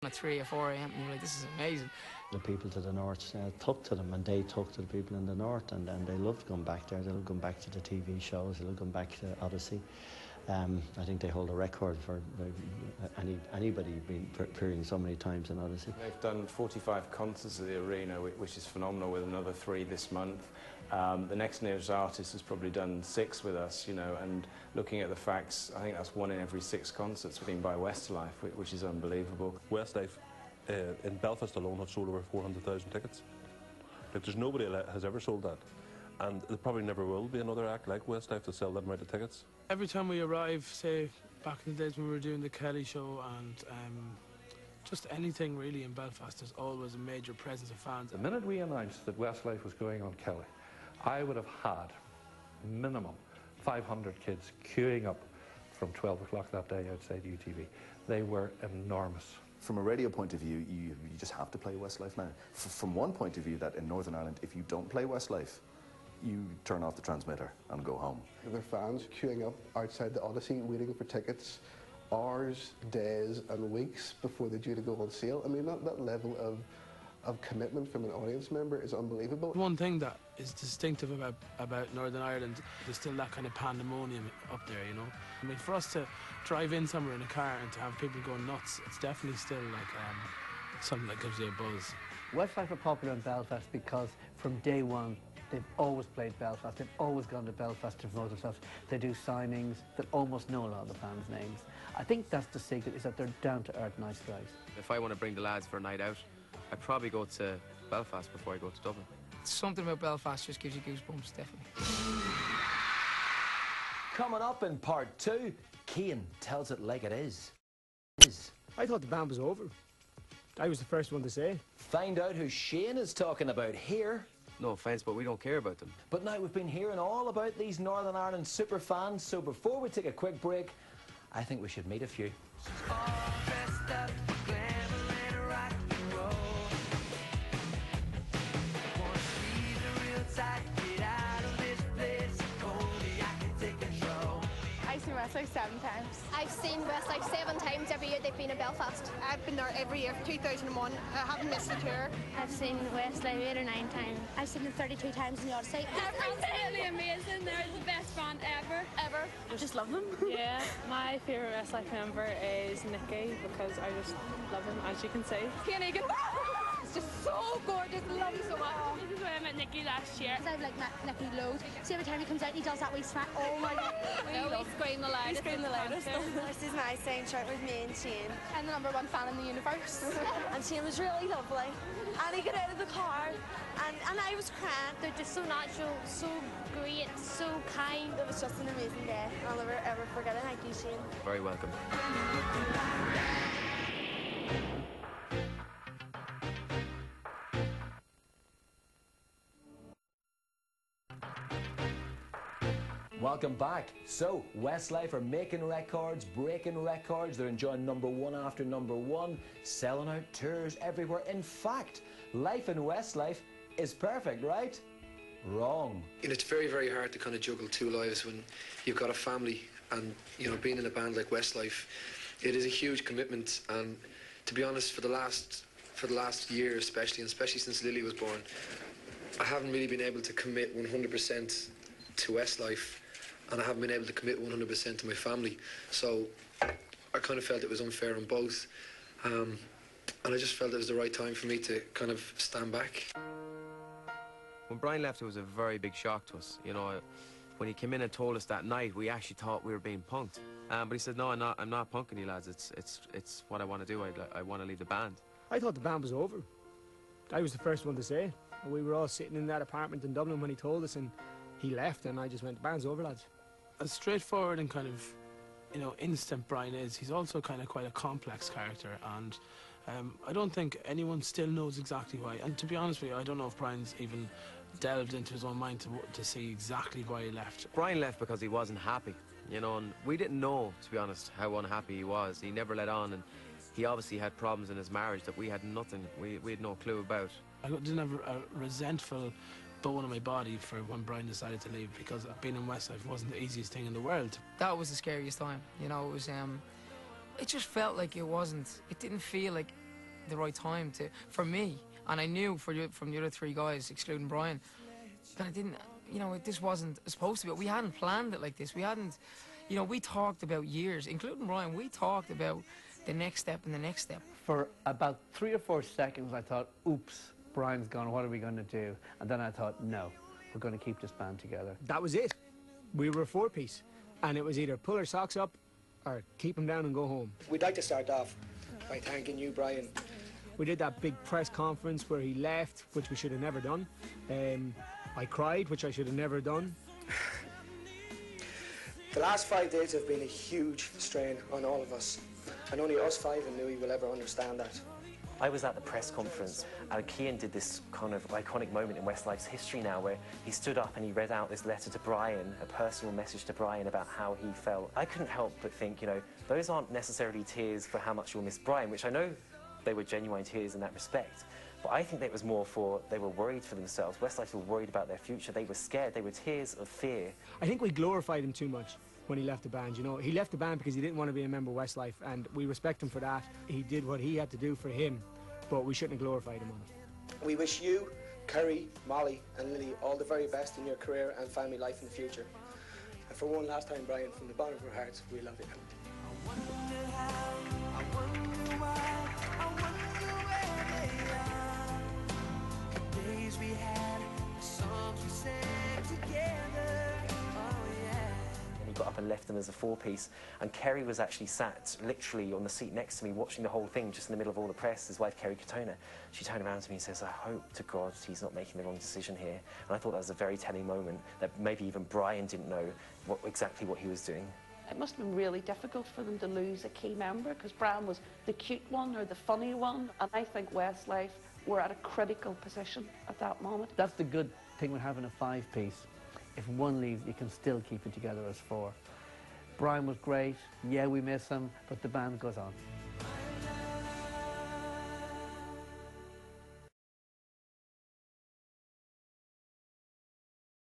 at 3 or 4 a.m. and you're like, this is amazing. The people to the north took to them, and they took to the people in the north, and they loved going back there. They loved going back to the TV shows. They loved going back to Odyssey. I think they hold a record for anybody being appearing so many times in Odyssey. They've done 45 concerts at the arena, which is phenomenal, with another 3 this month. The next nearest artist has probably done 6 with us, you know, and looking at the facts, I think that's 1 in every 6 concerts being by Westlife, which is unbelievable. Westlife in Belfast alone have sold over 400,000 tickets. Like, there's nobody that has ever sold that. And there probably never will be another act like Westlife to sell that amount of tickets. Every time we arrive, say, back in the days when we were doing the Kelly show and just anything really in Belfast, there's always a major presence of fans. The minute we announced that Westlife was going on Kelly, I would have had minimum 500 kids queuing up from 12 o'clock that day outside UTV. They were enormous. From a radio point of view, you just have to play Westlife now. From one point of view, that in Northern Ireland, if you don't play Westlife, you turn off the transmitter and go home. There are fans queuing up outside the Odyssey waiting for tickets hours, days and weeks before they're due to go on sale. I mean, that level of commitment from an audience member is unbelievable. One thing that is distinctive about Northern Ireland, there's still that kind of pandemonium up there, you know. I mean, for us to drive in somewhere in a car and to have people going nuts, it's definitely still like something that gives you a buzz. Westlife are popular in Belfast because from day one they've always played Belfast, they've always gone to Belfast to promote themselves. They do signings, they almost know a lot of the fans' names. I think that's the secret, is that they're down-to-earth nice guys. If I want to bring the lads for a night out, I'd probably go to Belfast before I go to Dublin. Something about Belfast just gives you goosebumps, definitely. Coming up in part 2, Cian tells it like it is. I thought the band was over. I was the first one to say. Find out who Shane is talking about here. No offence, but we don't care about them. But now we've been hearing all about these Northern Ireland super fans, so before we take a quick break, I think we should meet a few. Westlife 7 times. I've seen Westlife 7 times every year they've been in Belfast. I've been there every year, 2001. I haven't missed a tour. I've seen Westlife 8 or 9 times. I've seen them 32 times in the Odyssey. Absolutely amazing. They're the best band ever. I just love them. Yeah, my favourite Westlife member is Nikki because I just love him, as you can see. Cian Egan. It's just so gorgeous. I love him so much. This is where I met Nikki last year. I've like met Nicky loads. See, every time he comes out and he does that wee smack. Oh my God. We scream the loudest. We scream the loudest. This is my sign shirt with me and Shane. I'm the #1 fan in the universe. And Shane was really lovely. And he got out of the car and I was crying. They're just so natural, so great, so kind. It was just an amazing day. I'll never ever forget it. Thank you, Shane. Very welcome. Welcome back. So, Westlife are making records, breaking records. They're enjoying #1 after #1, selling out tours everywhere. In fact, life in Westlife is perfect, right? Wrong. You know, it's very, very hard to kind of juggle 2 lives when you've got a family and, you know, being in a band like Westlife, it is a huge commitment. And to be honest, for the last year especially, and especially since Lily was born, I haven't really been able to commit 100% to Westlife. And I haven't been able to commit 100% to my family. So I kind of felt it was unfair on both. And I just felt it was the right time for me to kind of stand back. When Brian left, it was a very big shock to us. You know, when he came in and told us that night, we actually thought we were being punked. But he said, no, I'm not punking you lads. It's what I want to do. I want to leave the band. I thought the band was over. I was the first one to say. We were all sitting in that apartment in Dublin when he told us, and he left, and I just went, the band's over, lads. As straightforward and kind of, you know, instant Brian is, he's also kind of quite a complex character, and I don't think anyone still knows exactly why. And to be honest with you, I don't know if Brian's even delved into his own mind to see exactly why he left. Brian left because he wasn't happy, you know, and we didn't know, to be honest, how unhappy he was. He never let on, and he obviously had problems in his marriage that we had nothing, we had no clue about. I didn't have a resentful bone in my body for when Brian decided to leave, because being in Westlife wasn't the easiest thing in the world. That was the scariest time, you know. It was it just felt like it didn't feel like the right time for me. And I knew from the other three guys, excluding Brian, that I didn't, you know, this wasn't supposed to be. We hadn't planned it like this. We hadn't, you know, we talked about years, including Brian. We talked about the next step and the next step. For about 3 or 4 seconds, I thought, oops, Brian's gone, what are we going to do? And then I thought, no, we're going to keep this band together. That was it. We were a four-piece, and it was either pull our socks up or keep them down and go home. We'd like to start off by thanking you, Brian. We did that big press conference where he left, which we should have never done. I cried, which I should have never done. The last 5 days have been a huge strain on all of us, and only us 5 in Louis will ever understand that. I was at the press conference, and Cian did this kind of iconic moment in Westlife's history now where he stood up and he read out this letter to Brian, a personal message to Brian about how he felt. I couldn't help but think, you know, those aren't necessarily tears for how much you'll miss Brian, which I know they were genuine tears in that respect, but I think that was more for, they were worried for themselves. Westlife were worried about their future. They were scared. They were tears of fear. I think we glorified him too much when he left the band, you know. He left the band because he didn't want to be a member of Westlife, and we respect him for that. He did what he had to do for him, but we shouldn't have glorified him on it. We wish you, Kerry, Molly and Lily all the very best in your career and family life in the future. And for one last time, Brian, from the bottom of our hearts, we love you. I wonder how, I wonder why, I wonder where they are. The days we had, the songs we sang together. And he got up and left them as a four-piece, and Kerry was actually sat literally on the seat next to me watching the whole thing just in the middle of all the press, his wife Kerry Katona. She turned around to me and says, I hope to God he's not making the wrong decision here. And I thought that was a very telling moment, that maybe even Brian didn't know exactly what he was doing. It must have been really difficult for them to lose a key member, because Brian was the cute one or the funny one, and I think Westlife were at a critical position at that moment. That's the good thing with having a five-piece. If one leaves, you can still keep it together as four. Brian was great, yeah, we miss him, but the band goes on.